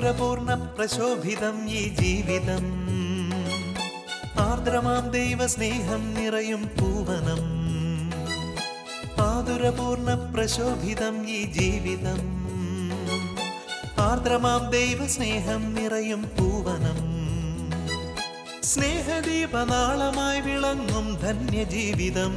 ആതുരപൂർണ പ്രശോഭിതം ഈ ജീവിതം, ആർദ്രമാം ദൈവസ്നേഹം നിറയും പൂവനം. ആതുരപൂർണ പ്രശോഭിതം ഈ ജീവിതം, ആർദ്രമാം ദൈവസ്നേഹം നിറയും പൂവനം. സ്നേഹദീപനാളമായി വിളങ്ങും ധന്യജീവിതം.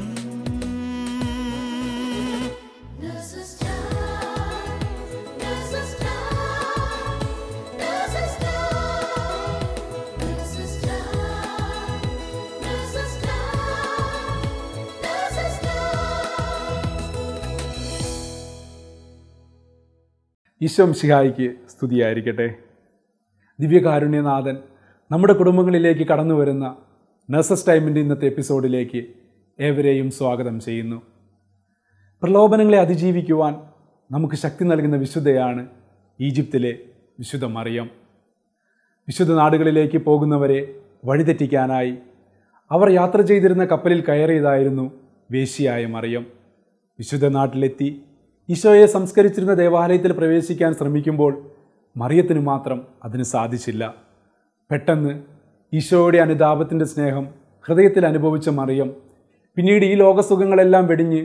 ഈശോ മിശിഹായിക്ക് സ്തുതിയായിരിക്കട്ടെ. ദിവ്യകാരുണ്യനാഥൻ നമ്മുടെ കുടുംബങ്ങളിലേക്ക് കടന്നു വരുന്ന നഴ്സസ് ടൈമിൻ്റെ ഇന്നത്തെ എപ്പിസോഡിലേക്ക് ഏവരെയും സ്വാഗതം ചെയ്യുന്നു. പ്രലോഭനങ്ങളെ അതിജീവിക്കുവാൻ നമുക്ക് ശക്തി നൽകുന്ന വിശുദ്ധയാണ് ഈജിപ്തിലെ വിശുദ്ധ മറിയം. വിശുദ്ധ നാടുകളിലേക്ക് പോകുന്നവരെ വഴിതെറ്റിക്കാനായി അവർ യാത്ര ചെയ്തിരുന്ന കപ്പലിൽ കയറിയതായിരുന്നു വേശ്യയായ മറിയം. വിശുദ്ധ നാട്ടിലെത്തി ഈശോയെ സംസ്കരിച്ചിരുന്ന ദേവാലയത്തിൽ പ്രവേശിക്കാൻ ശ്രമിക്കുമ്പോൾ മറിയത്തിന് മാത്രം അതിന് സാധിച്ചില്ല. പെട്ടെന്ന് ഈശോയുടെ അനുതാപത്തിൻ്റെ സ്നേഹം ഹൃദയത്തിൽ അനുഭവിച്ച മറിയം പിന്നീട് ഈ ലോകസുഖങ്ങളെല്ലാം വെടിഞ്ഞ്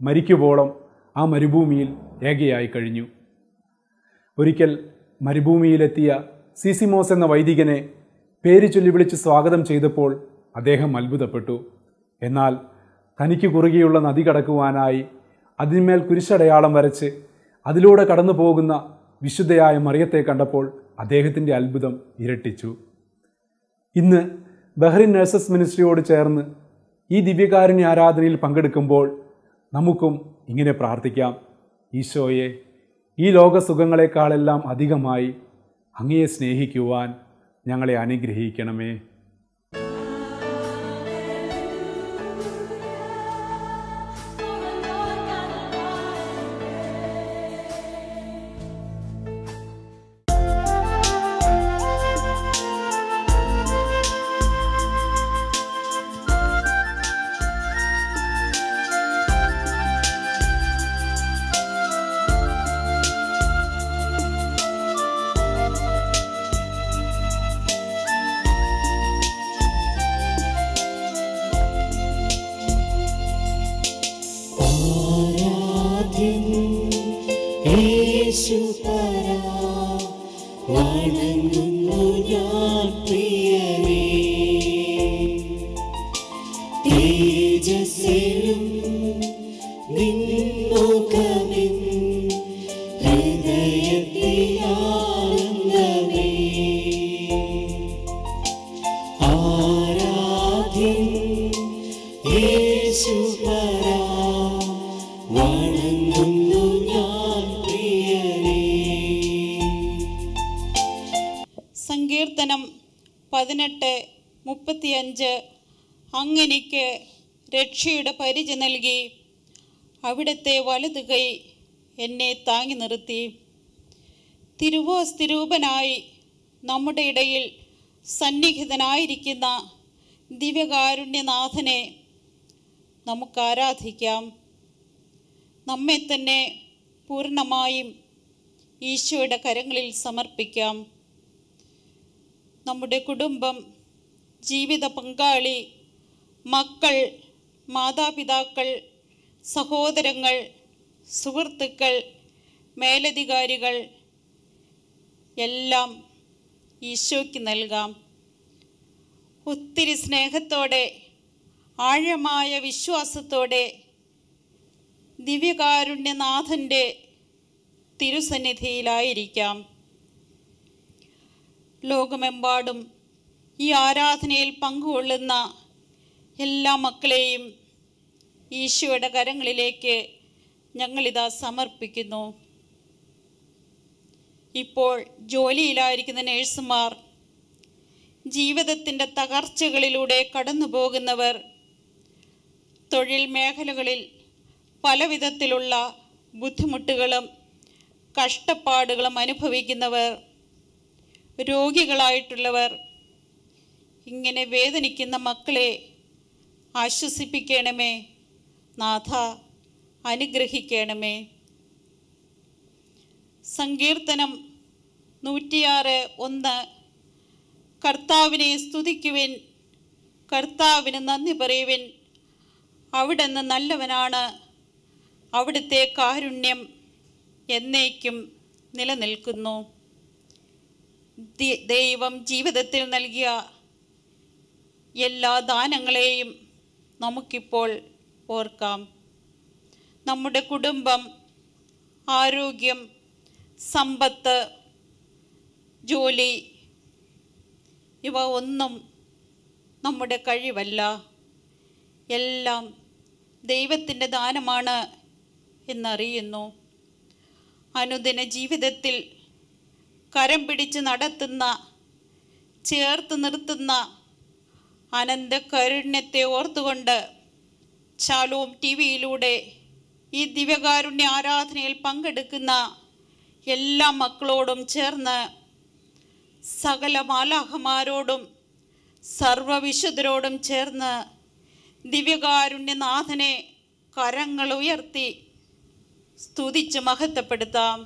മരിക്കുവോളം ആ മരുഭൂമിയിൽ ഏകയായി കഴിഞ്ഞു. ഒരിക്കൽ മരുഭൂമിയിലെത്തിയ സീസിമോസ് എന്ന വൈദികനെ പേര് ചൊല്ലി വിളിച്ച് സ്വാഗതം ചെയ്തപ്പോൾ അദ്ദേഹം അത്ഭുതപ്പെട്ടു. എന്നാൽ തനിക്ക് കുറുകെയുള്ള നദി കടക്കുവാനായി അതിന്മേൽ കുരിശടയാളം വരച്ച് അതിലൂടെ കടന്നു പോകുന്ന വിശുദ്ധയായ മറിയത്തെ കണ്ടപ്പോൾ അദ്ദേഹത്തിൻ്റെ അത്ഭുതം ഇരട്ടിച്ചു. ഇന്ന് ബഹ്റിൻ നഴ്സസ് മിനിസ്ട്രിയോട് ചേർന്ന് ഈ ദിവ്യകാരുണ്യ ആരാധനയിൽ പങ്കെടുക്കുമ്പോൾ നമുക്കും ഇങ്ങനെ പ്രാർത്ഥിക്കാം: ഈശോയെ, ഈ ലോകസുഖങ്ങളെക്കാളെല്ലാം അധികമായി അങ്ങയെ സ്നേഹിക്കുവാൻ ഞങ്ങളെ അനുഗ്രഹിക്കണമേ. സങ്കീർത്തനം 18:35 അങ്ങെനിക്ക് രക്ഷയുടെ പരിച നൽകി, അവിടുത്തെ വലതുകൈ എന്നെ താങ്ങി നിർത്തി. തിരുവോസ്തിരൂപനായി നമ്മുടെ ഇടയിൽ സന്നിഹിതനായിരിക്കുന്ന ദിവ്യകാരുണ്യനാഥനെ നമുക്ക് ആരാധിക്കാം. നമ്മെ തന്നെ പൂർണ്ണമായും ഈശോയുടെ കരങ്ങളിൽ സമർപ്പിക്കാം. നമ്മുടെ കുടുംബം, ജീവിത പങ്കാളി, മക്കൾ, മാതാപിതാക്കൾ, സഹോദരങ്ങൾ, സുഹൃത്തുക്കൾ, മേലധികാരികൾ എല്ലാം ഈശോയ്ക്ക് നൽകാം. ഒത്തിരി സ്നേഹത്തോടെ, ആഴമായ വിശ്വാസത്തോടെ ദിവ്യകാരുണ്യനാഥൻ്റെ തിരുസന്നിധിയിലായിരിക്കാം. ലോകമെമ്പാടും ഈ ആരാധനയിൽ പങ്കുകൊള്ളുന്ന എല്ലാ മക്കളെയും ഈശോയുടെ കരങ്ങളിലേക്ക് ഞങ്ങളിതാ സമർപ്പിക്കുന്നു. ഇപ്പോൾ ജോലിയിലായിരിക്കുന്ന നഴ്സുമാർ, ജീവിതത്തിൻ്റെ തകർച്ചകളിലൂടെ കടന്നു പോകുന്നവർ, തൊഴിൽ മേഖലകളിൽ പലവിധത്തിലുള്ള ബുദ്ധിമുട്ടുകളും കഷ്ടപ്പാടുകളും അനുഭവിക്കുന്നവർ, രോഗികളായിട്ടുള്ളവർ, ഇങ്ങനെ വേദനിക്കുന്ന മക്കളെ ആശ്വസിപ്പിക്കണമേ നാഥ, അനുഗ്രഹിക്കണമേ. സങ്കീർത്തനം 106:1 കർത്താവിനെ സ്തുതിക്കുവിൻ, കർത്താവിന് നന്ദി പറയുവിൻ, അവിടുന്ന് നല്ലവനാണ്, അവിടുത്തെ കാരുണ്യം എന്നേക്കും നിലനിൽക്കുന്നു. ദൈവം ജീവിതത്തിൽ നൽകിയ എല്ലാ ദാനങ്ങളെയും നമുക്കിപ്പോൾ ഓർക്കാം. നമ്മുടെ കുടുംബം, ആരോഗ്യം, സമ്പത്ത്, ജോലി, ഇവ ഒന്നും നമ്മുടെ കഴിവല്ല, എല്ലാം ദൈവത്തിൻ്റെ ദാനമാണ് എന്നറിയുന്നു. അനുദിന ജീവിതത്തിൽ കരം പിടിച്ച് നടത്തുന്ന, ചേർത്ത് നിർത്തുന്ന അനന്ത കാരുണ്യത്തെ ഓർത്തുകൊണ്ട് ശാലോം ടിവിയിലൂടെ ഈ ദിവ്യകാരുണ്യ ആരാധനയിൽ പങ്കെടുക്കുന്ന എല്ലാ മക്കളോടും ചേർന്ന് സകല മാലാഖമാരോടും സർവവിശുദ്ധരോടും ചേർന്ന് ദിവ്യകാരുണ്യനാഥനെ കരങ്ങൾ ഉയർത്തി സ്തുതിച്ച് മഹത്വപ്പെടുത്താം.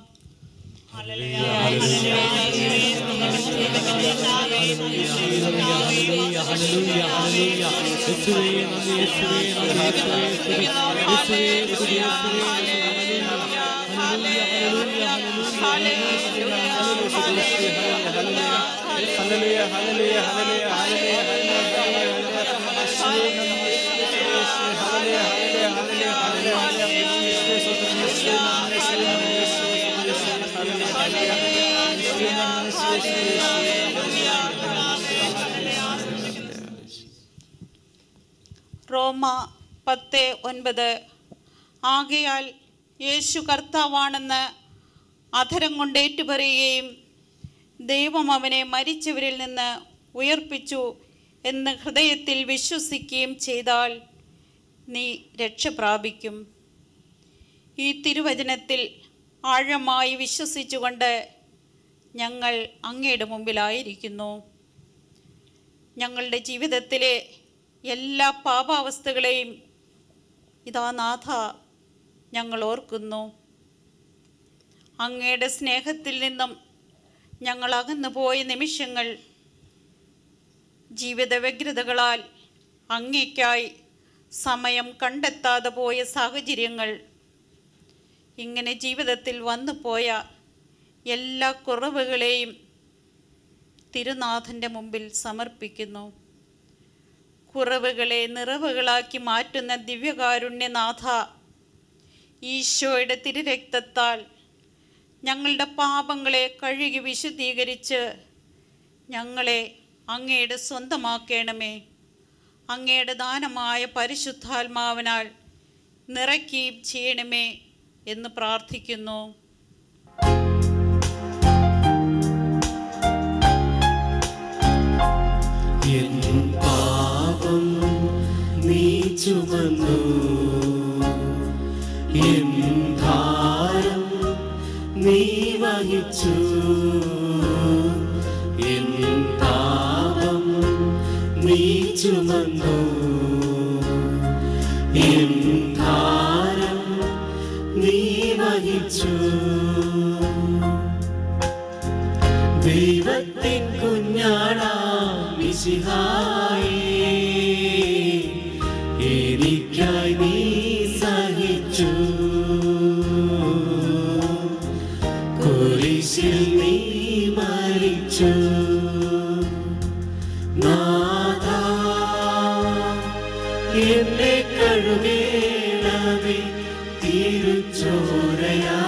റോമ 10:9 ആകയാൽ യേശു കർത്താവാണെന്ന് അധരം കൊണ്ട് ഏറ്റുപറയുകയും ദൈവം അവനെ മരിച്ചവരിൽ നിന്ന് ഉയർപ്പിച്ചു എന്ന് ഹൃദയത്തിൽ വിശ്വസിക്കുകയും ചെയ്താൽ നീ രക്ഷ പ്രാപിക്കും. ഈ തിരുവചനത്തിൽ ആഴമായി വിശ്വസിച്ചുകൊണ്ട് ഞങ്ങൾ അങ്ങയുടെ മുമ്പിലായിരിക്കുന്നു. ഞങ്ങളുടെ ജീവിതത്തിലെ എല്ലാ പാപാവസ്ഥകളെയും ഇതാ നാഥ ഞങ്ങൾ ഓർക്കുന്നു. അങ്ങയുടെ സ്നേഹത്തിൽ നിന്നും ഞങ്ങൾ അകന്നുപോയ നിമിഷങ്ങൾ, ജീവിത വ്യഗ്രതകളാൽ അങ്ങേയ്ക്കായി സമയം കണ്ടെത്താതെ പോയ സാഹചര്യങ്ങൾ, ഇങ്ങനെ ജീവിതത്തിൽ വന്നു പോയ എല്ലാ കുറവുകളെയും തിരുനാഥൻ്റെ മുമ്പിൽ സമർപ്പിക്കുന്നു. കുറവുകളെ നിറവുകളാക്കി മാറ്റുന്ന ദിവ്യകാരുണ്യനാഥ, ഈശോയുടെ തിരുരക്തത്താൽ ഞങ്ങളുടെ പാപങ്ങളെ കഴുകി വിശുദ്ധീകരിച്ച് ഞങ്ങളെ അങ്ങയുടെ സ്വന്തമാക്കണമേ. അങ്ങയുടെ ദാനമായ പരിശുദ്ധാത്മാവിനാൽ നിറയ്ക്കുകയും ചെയ്യണമേ എന്ന് പ്രാർത്ഥിക്കുന്നു. നീ ചുമന്നു എൻ ഭാരം നീ വഹിച്ചു, എൻ പാപം നീ ചുമന്നു, എൻ ഭാരം നീ വഹിച്ചു. ദൈവത്തിൻ കുഞ്ഞാടാം മിശിഹായേ, എനിക്കായി നീ സഹിച്ചു, കുരിശിൽ നീ മരിച്ചു. നാഥാ എന്നെ കഴുകേണമേ തിരുച്ചോരയാ,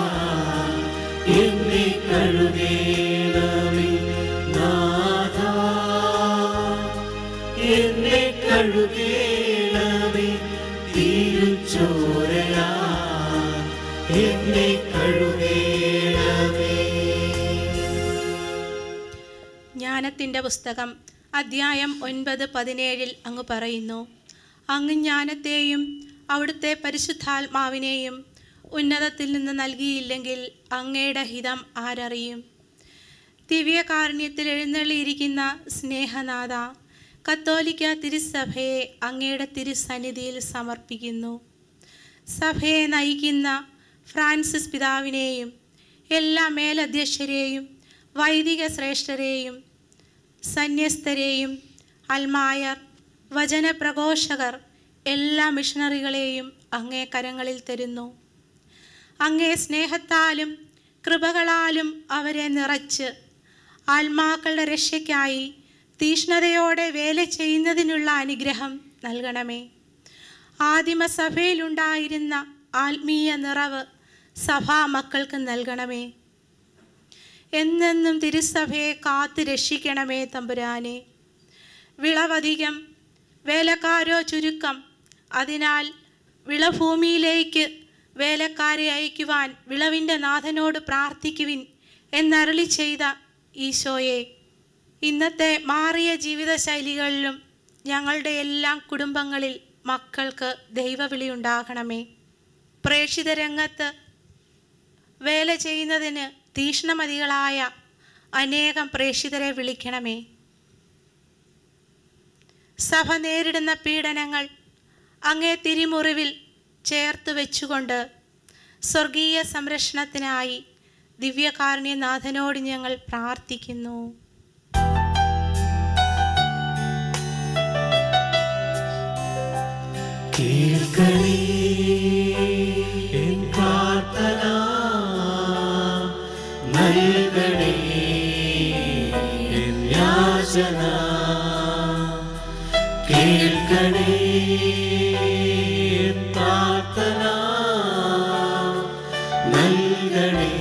എന്നെ കഴുകേണമേ നാഥാ, എന്നെ കഴുകേണമേ തിരുച്ചോരയാ, എന്നെ കഴുകേണമേ. ജ്ഞാനത്തിൻ്റെ പുസ്തകം അധ്യായം 9:17 അങ്ങ് പറയുന്നു, അങ്ങ് ജ്ഞാനത്തെയും അവിടുത്തെ പരിശുദ്ധാത്മാവിനെയും ഉന്നതത്തിൽ നിന്ന് നൽകിയില്ലെങ്കിൽ അങ്ങയുടെ ഹിതം ആരറിയും? ദിവ്യകാരുണ്യത്തിൽ എഴുന്നള്ളിയിരിക്കുന്ന സ്നേഹനാഥ, കത്തോലിക്ക തിരുസഭയെ അങ്ങയുടെ തിരുസന്നിധിയിൽ സമർപ്പിക്കുന്നു. സഭയെ നയിക്കുന്ന ഫ്രാൻസിസ് പിതാവിനെയും എല്ലാ മേലധ്യക്ഷരെയും വൈദിക ശ്രേഷ്ഠരെയും സന്യസ്തരെയും അൽമായർ, വചനപ്രഘോഷകർ, എല്ലാ മിഷണറികളെയും അങ്ങേ കരങ്ങളിൽ തരുന്നു. അങ്ങേ സ്നേഹത്താലും കൃപകളാലും അവരെ നിറച്ച് ആത്മാക്കളുടെ രക്ഷയ്ക്കായി തീഷ്ണതയോടെ വേല ചെയ്യുന്നതിനുള്ള അനുഗ്രഹം നൽകണമേ. ആദിമസഭയിലുണ്ടായിരുന്ന ആത്മീയ നിറവ് സഭാമക്കൾക്ക് നൽകണമേ. എന്നെന്നും തിരുസഭയെ കാത്തു രക്ഷിക്കണമേ തമ്പുരാനെ. വിളവധികം, വേലക്കാരോ ചുരുക്കം. അതിനാൽ വിളഭൂമിയിലേക്ക് വേലക്കാരെ അയക്കുവാൻ വിളവിൻ്റെ നാഥനോട് പ്രാർത്ഥിക്കുവിൻ എന്നരുളി ചെയ്ത ഈശോയെ, ഇന്നത്തെ മാറിയ ജീവിതശൈലികളിലും ഞങ്ങളുടെ എല്ലാ കുടുംബങ്ങളിൽ മക്കൾക്ക് ദൈവവിളി ഉണ്ടാകണമേ. പ്രേക്ഷിത രംഗത്ത് വേല ചെയ്യുന്നതിന് തീഷ്ണമതികളായ അനേകം പ്രേക്ഷിതരെ വിളിക്കണമേ. സഭ നേരിടുന്ന പീഡനങ്ങൾ അങ്ങേ തിരുമുറിവിൽ ചേർത്ത് വെച്ചുകൊണ്ട് സ്വർഗീയ സംരക്ഷണത്തിനായി ദിവ്യകാരുണ്യനാഥനോട് ഞങ്ങൾ പ്രാർത്ഥിക്കുന്നു. കേൾക്കണേ എൻ പ്രാർത്ഥന, നൽകണേ എൻ യാചന. കേൾക്കണേ എൻ പ്രാർത്ഥന, നൽകണേ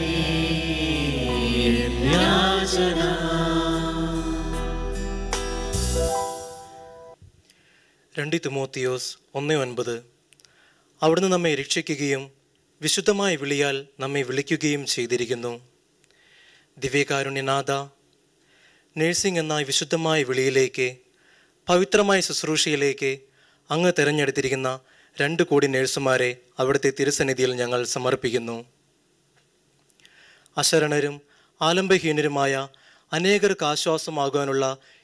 എൻ യാചന. 2 തിമോത്തിയോസ് 1:9. അവിടുന്ന് നമ്മെ രക്ഷിക്കുകയും വിശുദ്ധമായ വിളിയാൽ നമ്മെ വിളിക്കുകയും ചെയ്തിരിക്കുന്നു. ദിവ്യകാരുണ്യനാഥ, നഴ്സിംഗ് എന്ന വിശുദ്ധമായ വിളിയിലേക്ക്, പവിത്രമായ ശുശ്രൂഷയിലേക്ക് അങ്ങ് തിരഞ്ഞെടുത്തിരിക്കുന്ന 2 കോടി നഴ്സുമാരെ അവിടുത്തെ തിരുസന്നിധിയിൽ ഞങ്ങൾ സമർപ്പിക്കുന്നു. അശരണരും ആലംബഹീനരുമായ അനേകർക്ക് ആശ്വാസമാകാനുള്ള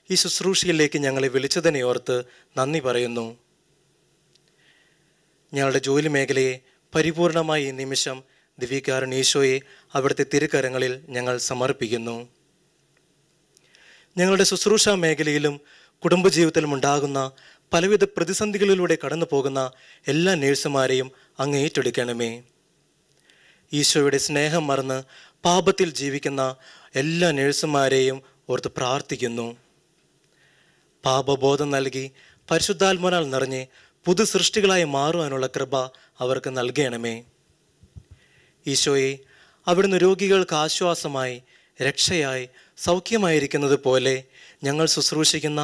ഈ ശുശ്രൂഷയിലേക്ക് ഞങ്ങളെ വിളിച്ചതിനെ ഓർത്ത് നന്ദി പറയുന്നു. ഞങ്ങളുടെ ജോലി മേഖലയെ പരിപൂർണമായി ഈ നിമിഷം ദിവ്യകാരുണ്യ ഈശോയെ അവിടുത്തെ തിരുക്കരങ്ങളിൽ ഞങ്ങൾ സമർപ്പിക്കുന്നു. ഞങ്ങളുടെ ശുശ്രൂഷാ മേഖലയിലും കുടുംബജീവിതത്തിലും ഉണ്ടാകുന്ന പലവിധ പ്രതിസന്ധികളിലൂടെ കടന്നു പോകുന്ന എല്ലാ നേഴ്സുമാരെയും അങ്ങ് ഏറ്റെടുക്കണമേ. ഈശോയുടെ സ്നേഹം മറന്ന് പാപത്തിൽ ജീവിക്കുന്ന എല്ലാ നേഴ്സുമാരെയും ഓർത്ത് പ്രാർത്ഥിക്കുന്നു. പാപബോധം നൽകി പരിശുദ്ധാത്മാവിനാൽ നിറഞ്ഞ് പുതു സൃഷ്ടികളായി മാറുവാനുള്ള കൃപ അവർക്ക് നൽകണമേ. ഈശോയെ, അവിടുന്ന് രോഗികൾക്ക് ആശ്വാസമായി, രക്ഷയായി, സൗഖ്യമായിരിക്കുന്നത് പോലെ ഞങ്ങൾ ശുശ്രൂഷിക്കുന്ന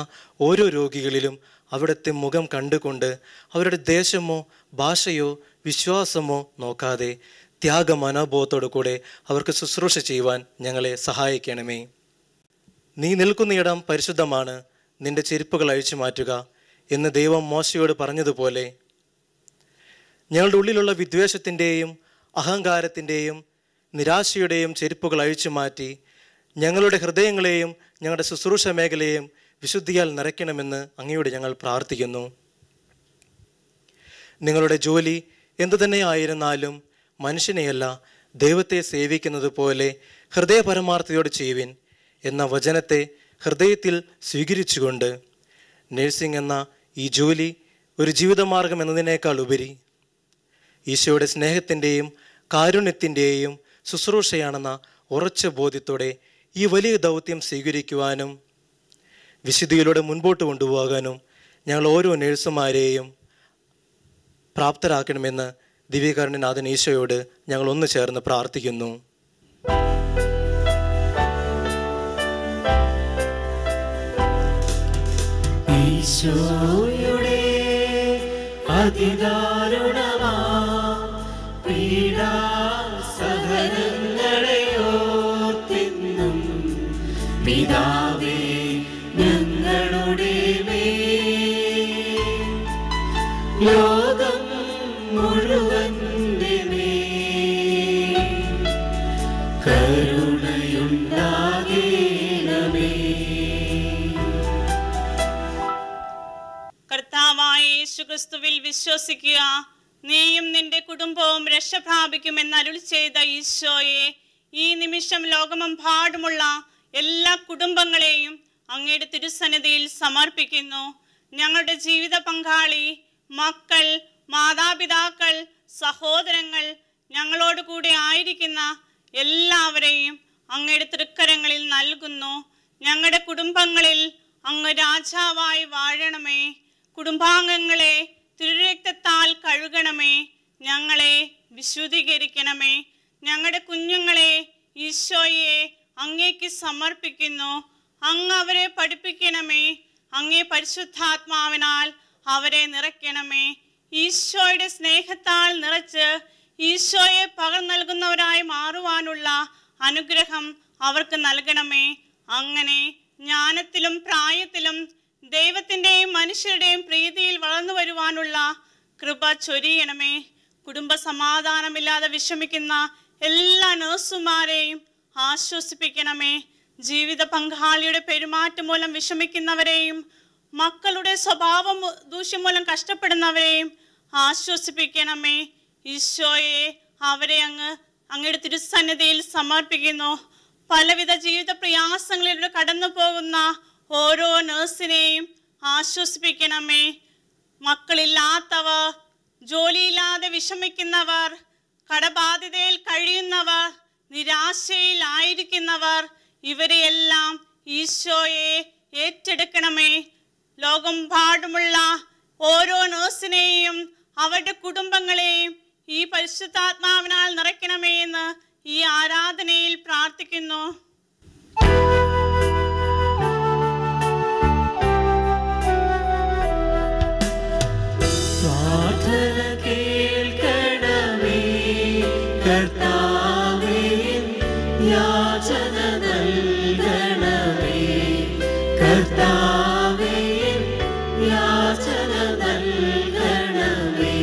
ഓരോ രോഗികളിലും അവിടുത്തെ മുഖം കണ്ടുകൊണ്ട് അവരുടെ ദേശമോ ഭാഷയോ വിശ്വാസമോ നോക്കാതെ ത്യാഗമനോഭാവത്തോടു കൂടെ അവർക്ക് ശുശ്രൂഷ ചെയ്യുവാൻ ഞങ്ങളെ സഹായിക്കണമേ. നീ നിൽക്കുന്നയിടം പരിശുദ്ധമാണ്, നിന്റെ ചെരുപ്പുകൾ അഴിച്ചു മാറ്റുക എന്ന് ദൈവം മോശയോട് പറഞ്ഞതുപോലെ ഞങ്ങളുടെ ഉള്ളിലുള്ള വിദ്വേഷത്തിൻ്റെയും അഹങ്കാരത്തിൻ്റെയും നിരാശയുടെയും ചെരുപ്പുകൾ അഴിച്ചു മാറ്റി ഞങ്ങളുടെ ഹൃദയങ്ങളെയും ഞങ്ങളുടെ ശുശ്രൂഷ മേഖലയെയും വിശുദ്ധിയാൽ നിറയ്ക്കണമെന്ന് അങ്ങയോട് ഞങ്ങൾ പ്രാർത്ഥിക്കുന്നു. നിങ്ങളുടെ ജോലി എന്തു തന്നെ ആയിരുന്നാലും മനുഷ്യനെയല്ല ദൈവത്തെ സേവിക്കുന്നത് പോലെ ഹൃദയപരമാർത്ഥതയോട് ചെയ്യുവിൻ എന്ന വചനത്തെ ഹൃദയത്തിൽ സ്വീകരിച്ചുകൊണ്ട് നഴ്സിംഗ് എന്ന ഈ ജോലി ഒരു ജീവിതമാർഗം എന്നതിനേക്കാൾ ഉപരി ഈശോയുടെ സ്നേഹത്തിൻ്റെയും കാരുണ്യത്തിൻ്റെയും ശുശ്രൂഷയാണെന്ന ഉറച്ച ബോധ്യത്തോടെ ഈ വലിയ ദൗത്യം സ്വീകരിക്കുവാനും വിശുദ്ധിയിലൂടെ മുൻപോട്ട് കൊണ്ടുപോകാനും ഞങ്ങൾ ഓരോ നഴ്സുമാരെയും പ്രാപ്തരാക്കണമെന്ന് ദിവ്യകാരുണ്യനാഥൻ ഈശോയോട് ഞങ്ങൾ ഒന്ന് ചേർന്ന് പ്രാർത്ഥിക്കുന്നു. ഈശോയുടെ അതിദാരുണമാ പീഡാസഹനങ്ങളെ ഓർത്തിന്നും പിതാവേ ഞങ്ങളുടെ മേൽ ലോകം മുഴുവന്റെ മേൽ കരുണയുണ്ടാകണമേ. കർത്താവായ യേശുക്രിസ്തുവിൽ വിശ്വസിക്കുക, നീയും നിന്റെ കുടുംബവും രക്ഷ പ്രാപിക്കുമെന്ന് അരുളി ചെയ്ത ഈശോയെ, ഈ നിമിഷം ലോകമെമ്പാടുമുള്ള എല്ലാ കുടുംബങ്ങളെയും അങ്ങയുടെ തിരുസന്നിധിയിൽ സമർപ്പിക്കുന്നു. ഞങ്ങളുടെ ജീവിത പങ്കാളി, മക്കൾ, മാതാപിതാക്കൾ, സഹോദരങ്ങൾ, ഞങ്ങളോട് കൂടെ ആയിരിക്കുന്ന എല്ലാവരെയും അങ്ങയുടെ തൃക്കരങ്ങളിൽ നൽകുന്നു. ഞങ്ങളുടെ കുടുംബങ്ങളിൽ അങ്ങ് രാജാവായി വാഴണമേ. കുടുംബാംഗങ്ങളെ തിരുരക്തത്താൽ കഴുകണമേ. ഞങ്ങളെ വിശുദ്ധീകരിക്കണമേ. ഞങ്ങളുടെ കുഞ്ഞുങ്ങളെ ഈശോയെ അങ്ങേക്ക് സമർപ്പിക്കുന്നു. അങ്ങ് അവരെ പഠിപ്പിക്കണമേ. അങ്ങേ പരിശുദ്ധാത്മാവിനാൽ അവരെ നിറയ്ക്കണമേ. ഈശോയുടെ സ്നേഹത്താൽ നിറച്ച് ഈശോയെ പകർ നൽകുന്നവരായി മാറുവാനുള്ള അനുഗ്രഹം അവർക്ക് നൽകണമേ. അങ്ങനെ ജ്ഞാനത്തിലും പ്രായത്തിലും ദൈവത്തിൻ്റെയും മനുഷ്യരുടെയും പ്രീതിയിൽ വളർന്നു വരുവാനുള്ള കൃപ ചൊരിയണമേ. കുടുംബ സമാധാനമില്ലാതെ വിഷമിക്കുന്ന എല്ലാ നഴ്സുമാരെയും ആശ്വസിപ്പിക്കണമേ. ജീവിത പങ്കാളിയുടെ പെരുമാറ്റം മൂലം വിഷമിക്കുന്നവരെയും മക്കളുടെ സ്വഭാവം ദൂഷ്യം മൂലം കഷ്ടപ്പെടുന്നവരെയും ആശ്വസിപ്പിക്കണമേ. ഈശോയെ അവരെ അങ്ങയുടെ തിരുസന്നിധിയിൽ സമർപ്പിക്കുന്നു. പലവിധ ജീവിത പ്രയാസങ്ങളിലൂടെ കടന്നു പോകുന്ന ഓരോ നഴ്സിനെയും ആശ്വസിപ്പിക്കണമേ. മക്കളില്ലാത്തവർ, ജോലിയില്ലാതെ വിഷമിക്കുന്നവർ, കടബാധിതയിൽ കഴിയുന്നവർ, നിരാശയിലായിരിക്കുന്നവർ, ഇവരെയെല്ലാം ഈശോയെ ഏറ്റെടുക്കണമേ. ലോകമെമ്പാടുമുള്ള ഓരോ നഴ്സിനെയും അവരുടെ കുടുംബങ്ങളെയും ഈ പരിശുദ്ധാത്മാവിനാൽ നിറയ്ക്കണമേ എന്ന് ഈ ആരാധനയിൽ പ്രാർത്ഥിക്കുന്നു. പ്രാർത്ഥന കേൾക്കണമേ കർത്താവേ, യാചന നൽകണമേ കർത്താവേ, യാചന നൽകണമേ.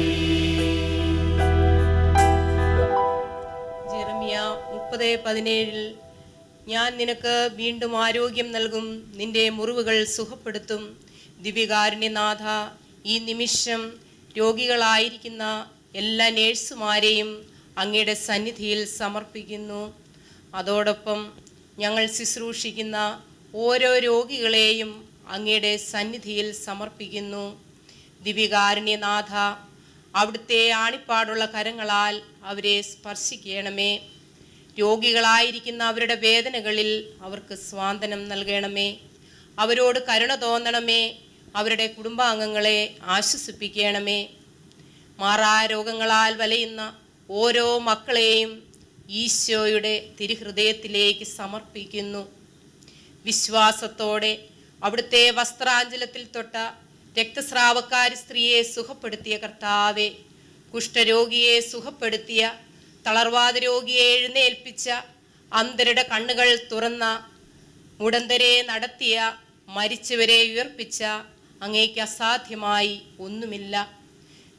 ജെറമിയ 30:17 ഞാൻ നിനക്ക് വീണ്ടും ആരോഗ്യം നൽകും, നിന്റെ മുറിവുകൾ സുഖപ്പെടുത്തും. ദിവ്യകാരുണ്യനാഥ, ഈ നിമിഷം രോഗികളായിരിക്കുന്ന എല്ലാ നേഴ്സുമാരെയും അങ്ങയുടെ സന്നിധിയിൽ സമർപ്പിക്കുന്നു. അതോടൊപ്പം ഞങ്ങൾ ശുശ്രൂഷിക്കുന്ന ഓരോ രോഗികളെയും അങ്ങയുടെ സന്നിധിയിൽ സമർപ്പിക്കുന്നു. ദിവ്യകാരുണ്യനാഥ, അവിടുത്തെ ആണിപ്പാടുള്ള കരങ്ങളാൽ അവരെ സ്പർശിക്കണമേ. രോഗികളായിരിക്കുന്ന അവരുടെ വേദനകളിൽ അവർക്ക് സ്വാന്തനം നൽകണമേ. അവരോട് കരുണ തോന്നണമേ. അവരുടെ കുടുംബാംഗങ്ങളെ ആശ്വസിപ്പിക്കണമേ. മാറാരോഗങ്ങളാൽ വലയുന്ന ഓരോ മക്കളെയും ഈശോയുടെ തിരുഹൃദയത്തിലേക്ക് സമർപ്പിക്കുന്നു. വിശ്വാസത്തോടെ അവിടുത്തെ വസ്ത്രാഞ്ചലത്തിൽ തൊട്ട രക്തസ്രാവക്കാരി സ്ത്രീയെ സുഖപ്പെടുത്തിയ കർത്താവെ, കുഷ്ഠരോഗിയെ സുഖപ്പെടുത്തിയ, തളർവാദ രോഗിയെ എഴുന്നേൽപ്പിച്ച, അന്ധരുടെ കണ്ണുകൾ തുറന്ന, മുടന്തരെ നടത്തിയ, മരിച്ചവരെ ഉയർപ്പിച്ച അങ്ങേക്ക് അസാധ്യമായി ഒന്നുമില്ല.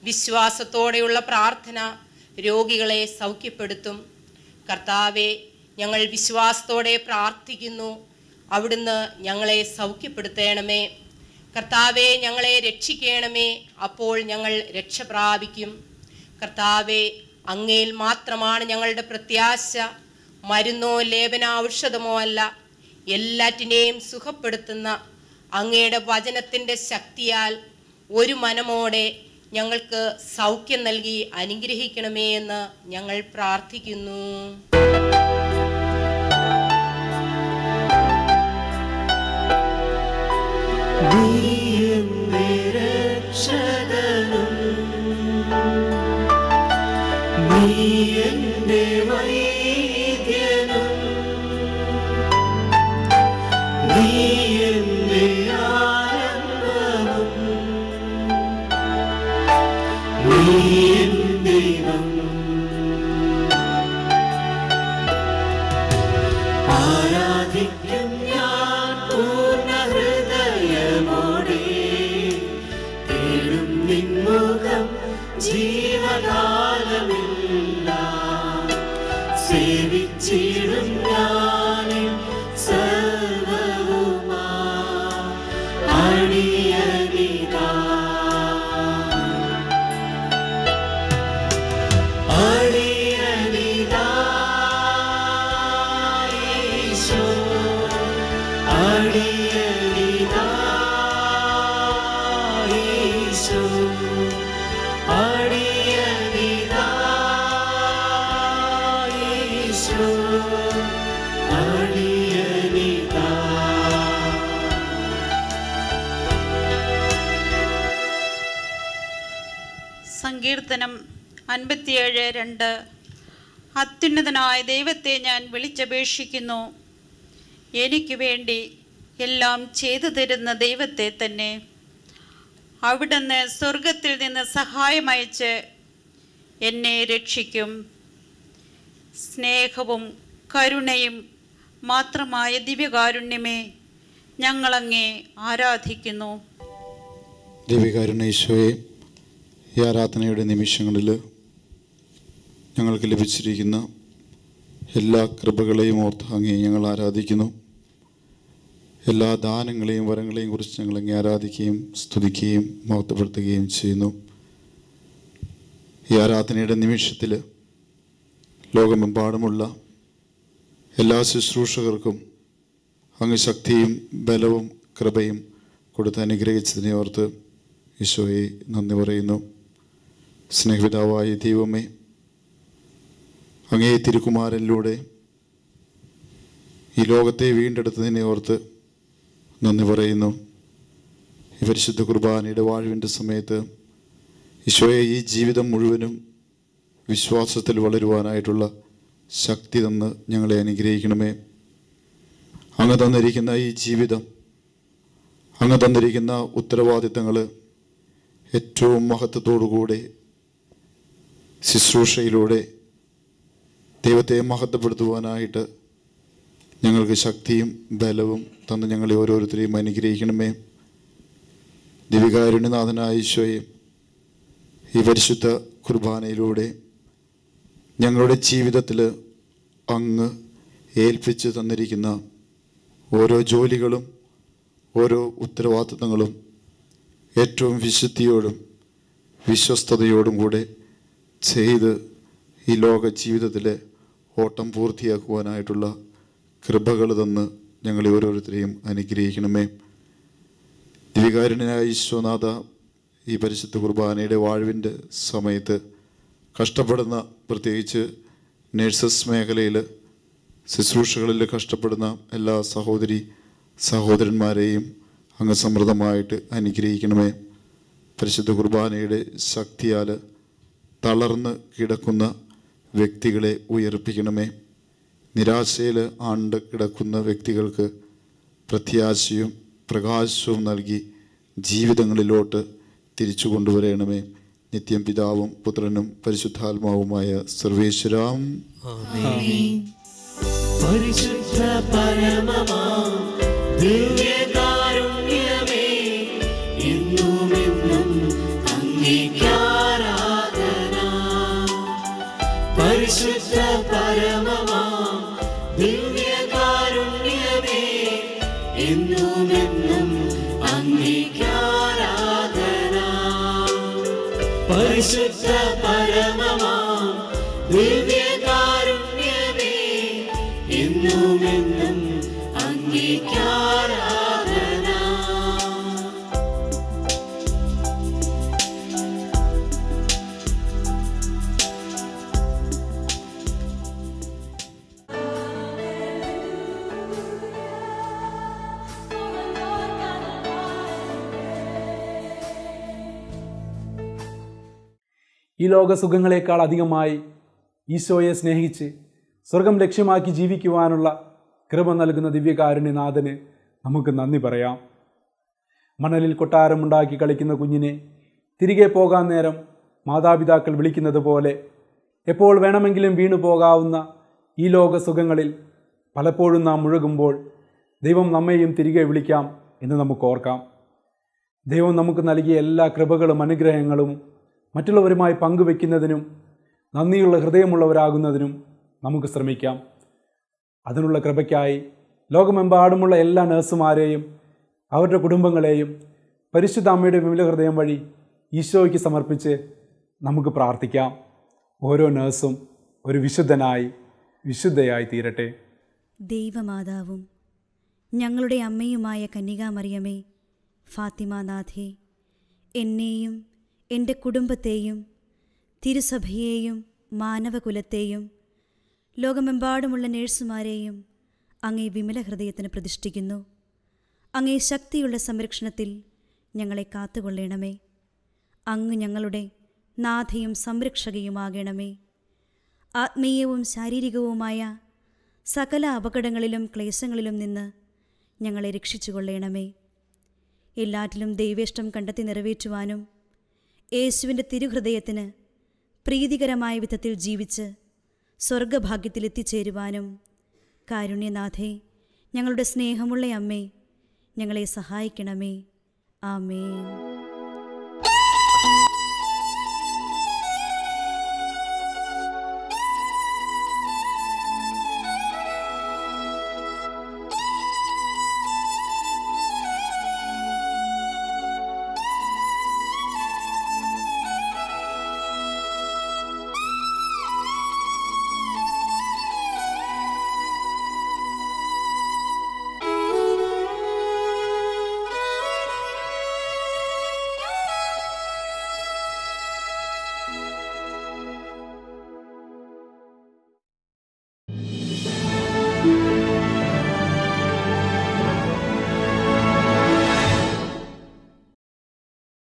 വിശ്വാസത്തോടെയുള്ള പ്രാർത്ഥന രോഗികളെ സൗഖ്യപ്പെടുത്തും. കർത്താവെ, ഞങ്ങൾ വിശ്വാസത്തോടെ പ്രാർത്ഥിക്കുന്നു. അവിടുന്ന് ഞങ്ങളെ സൗഖ്യപ്പെടുത്തണമേ. കർത്താവെ, ഞങ്ങളെ രക്ഷിക്കണമേ. അപ്പോൾ ഞങ്ങൾ രക്ഷ പ്രാപിക്കും. കർത്താവെ, അങ്ങയിൽ മാത്രമാണ് ഞങ്ങളുടെ പ്രത്യാശ. മരുന്നോ ലേപന ഔഷധമോ അല്ല. എല്ലാറ്റിനെയും സുഖപ്പെടുത്തുന്ന അങ്ങയുടെ വചനത്തിൻ്റെ ശക്തിയാൽ ഒരു മനമോടെ ഞങ്ങൾക്ക് സൗഖ്യം നൽകി അനുഗ്രഹിക്കണമേ എന്ന് ഞങ്ങൾ പ്രാർത്ഥിക്കുന്നു. ആരാധിക്കും ഞാൻ പൂർണ്ണ ഹൃദയമോടെ, തേടും നിൻമുഖം ജീവകാലമെല്ലാം, സേവിച്ചിടും ഞാനും സർവവുമാ അണിയനിതാ. അണിയനിതാ ഈശോ അടിയനിതാ. സങ്കീർത്തനം 57:2. അത്യുന്നതനായ ദൈവത്തെ ഞാൻ വിളിച്ചപേക്ഷിക്കുന്നു. എനിക്ക് വേണ്ടി എല്ലാം ചെയ്തു തരുന്ന ദൈവത്തെ തന്നെ. അവിടുന്ന് സ്വർഗത്തിൽ നിന്ന് സഹായമയച്ച് എന്നെ രക്ഷിക്കും. സ്നേഹവും കരുണയും മാത്രമായ ദിവ്യകാരുണ്യമേ, ഞങ്ങളങ്ങേ ആരാധിക്കുന്നു. ദിവ്യകാരുണ്യ ഈശോയെ, ഈ ആരാധനയുടെ നിമിഷങ്ങളിൽ ഞങ്ങൾക്ക് ലഭിച്ചിരിക്കുന്ന എല്ലാ കൃപകളെയും ഓർത്ത് അങ്ങേ ഞങ്ങൾ ആരാധിക്കുന്നു. എല്ലാ ദാനങ്ങളെയും വരങ്ങളെയും കുറിച്ച് ഞങ്ങളങ്ങേ ആരാധിക്കുകയും സ്തുതിക്കുകയും മഹത്വപ്പെടുത്തുകയും ചെയ്യുന്നു. ഈ ആരാധനയുടെ നിമിഷത്തിൽ ലോകമെമ്പാടുമുള്ള എല്ലാ ശുശ്രൂഷകർക്കും അങ്ങ് ശക്തിയും ബലവും കൃപയും കൊടുത്ത് അനുഗ്രഹിച്ചതിനെ ഓർത്ത് ഈശോയെ നന്ദി പറയുന്നു. സ്നേഹപിതാവായ ദൈവമേ, അങ്ങേ തിരുക്കുമാരനിലൂടെ ഈ ലോകത്തെ വീണ്ടെടുത്തതിനെ ഓർത്ത് നന്ദി പറയുന്നു. ഈ പരിശുദ്ധ കുർബാനയുടെ വാഴ്വിൻ്റെ സമയത്ത് ഈശോയെ ഈ ജീവിതം മുഴുവനും വിശ്വാസത്തിൽ വളരുവാനായിട്ടുള്ള ശക്തി തന്ന് ഞങ്ങളെ അനുഗ്രഹിക്കണമേ. അങ്ങ് തന്നിരിക്കുന്ന ഈ ജീവിതം, അങ്ങ് തന്നിരിക്കുന്ന ഉത്തരവാദിത്തങ്ങൾ ഏറ്റവും മഹത്വത്തോടുകൂടെ ശുശ്രൂഷയിലൂടെ ദൈവത്തെ മഹത്വപ്പെടുത്തുവാനായിട്ട് ഞങ്ങൾക്ക് ശക്തിയും ബലവും തന്ന് ഞങ്ങളെ ഓരോരുത്തരെയും അനുഗ്രഹിക്കണമേ. ദിവ്യകാരുണ്യനാഥനായ ഈശോയെ, ഈ പരിശുദ്ധ കുർബാനയിലൂടെ ഞങ്ങളുടെ ജീവിതത്തിൽ അങ്ങ് ഏൽപ്പിച്ച് തന്നിരിക്കുന്ന ഓരോ ജോലികളും ഓരോ ഉത്തരവാദിത്തങ്ങളും ഏറ്റവും വിശുദ്ധിയോടും വിശ്വസ്തയോടും കൂടെ ചെയ്ത് ഈ ലോക ജീവിതത്തിലെ ഓട്ടം പൂർത്തിയാക്കുവാനായിട്ടുള്ള കൃപകൾ തന്ന് ഞങ്ങളെ ഓരോരുത്തരെയും അനുഗ്രഹിക്കണമേ. ദിവ്യകാരുണ്യനായ ഈശോനാഥ, ഈ പരിശുദ്ധ കുർബാനയുടെ വാഴ്വിൻ്റെ സമയത്ത് കഷ്ടപ്പെടുന്ന, പ്രത്യേകിച്ച് നഴ്സസ് മേഖലയിൽ ശുശ്രൂഷകളിൽ കഷ്ടപ്പെടുന്ന എല്ലാ സഹോദരി സഹോദരന്മാരെയും അങ്ങ് സമൃദ്ധമായിട്ട് അനുഗ്രഹിക്കണമേ. പരിശുദ്ധ കുർബാനയുടെ ശക്തിയാൽ തളർന്ന് കിടക്കുന്ന വ്യക്തികളെ ഉയർപ്പിക്കണമേ. നിരാശയിൽ ആണ്ട് കിടക്കുന്ന വ്യക്തികൾക്ക് പ്രത്യാശയും പ്രകാശവും നൽകി ജീവിതങ്ങളിലോട്ട് തിരിച്ചു കൊണ്ടുവരണമേ. നിത്യം പിതാവും പുത്രനും പരിശുദ്ധാത്മാവുമായ സർവേശ്വരാം. പരിശുദ്ധ പരമമാ ദിവ്യകാരുണ്യമേ, എന്നുമെന്നും അങ്ങേക്കാരാധന. പരിശുദ്ധ പരമമാ ദിവ്യകാരുണ്യമേ, എന്നുമെന്നും അങ്ങേക്കാരാധന. പരിശുദ്ധ പരമമാ ദിവ്യകാരുണ്യമേ, എന്നുമെന്നും അങ്ങേക്കാരാധന. ഈ ലോക സുഖങ്ങളെക്കാൾ അധികമായി ഈശോയെ സ്നേഹിച്ച് സ്വർഗം ലക്ഷ്യമാക്കി ജീവിക്കുവാനുള്ള കൃപ നൽകുന്ന ദിവ്യകാരുണ്യനാഥന് നമുക്ക് നന്ദി പറയാം. മണലിൽ കൊട്ടാരമുണ്ടാക്കി കളിക്കുന്ന കുഞ്ഞിനെ തിരികെ പോകാൻ നേരം മാതാപിതാക്കൾ വിളിക്കുന്നത് പോലെ എപ്പോൾ വേണമെങ്കിലും വീണു പോകാവുന്ന ഈ ലോക സുഖങ്ങളിൽ പലപ്പോഴും നാം മുഴുകുമ്പോൾ ദൈവം നമ്മെയും തിരികെ വിളിക്കാം എന്ന് നമുക്ക് ഓർക്കാം. ദൈവം നമുക്ക് നൽകിയ എല്ലാ കൃപകളും അനുഗ്രഹങ്ങളും മറ്റുള്ളവരുമായി പങ്കുവെക്കുന്നതിനും നന്ദിയുള്ള ഹൃദയമുള്ളവരാകുന്നതിനും നമുക്ക് ശ്രമിക്കാം. അതിനുള്ള കൃപയ്ക്കായി ലോകമെമ്പാടുമുള്ള എല്ലാ നഴ്സുമാരെയും അവരുടെ കുടുംബങ്ങളെയും പരിശുദ്ധ അമ്മയുടെ വിമല ഹൃദയം വഴി ഈശോയ്ക്ക് സമർപ്പിച്ച് നമുക്ക് പ്രാർത്ഥിക്കാം. ഓരോ നഴ്സും ഒരു വിശുദ്ധയായി തീരട്ടെ. ദൈവമാതാവും ഞങ്ങളുടെ അമ്മയുമായ കന്യകാമറിയമേ, ഫാത്തിമാനാഥേ, എന്നെയും എൻ്റെ കുടുംബത്തെയും തിരുസഭയെയും മാനവകുലത്തെയും ലോകമെമ്പാടുമുള്ള നേഴ്സുമാരെയും അങ്ങേ വിമല ഹൃദയത്തിന് പ്രതിഷ്ഠിക്കുന്നു. അങ്ങേ ശക്തിയുള്ള സംരക്ഷണത്തിൽ ഞങ്ങളെ കാത്തുകൊള്ളണമേ. അങ്ങ് ഞങ്ങളുടെ നാഥയും സംരക്ഷകയുമാകണമേ. ആത്മീയവും ശാരീരികവുമായ സകല അപകടങ്ങളിലും ക്ലേശങ്ങളിലും നിന്ന് ഞങ്ങളെ രക്ഷിച്ചുകൊള്ളണമേ. എല്ലാറ്റിലും ദൈവേഷ്ടം കണ്ടെത്തി നിറവേറ്റുവാനും യേശുവിൻ്റെ തിരുഹൃദയത്തിന് പ്രീതികരമായ വിധത്തിൽ ജീവിച്ച് സ്വർഗഭാഗ്യത്തിലെത്തിച്ചേരുവാനും കാരുണ്യനാഥേ, ഞങ്ങളുടെ സ്നേഹമുള്ള അമ്മേ, ഞങ്ങളെ സഹായിക്കണമേ. ആമേൻ.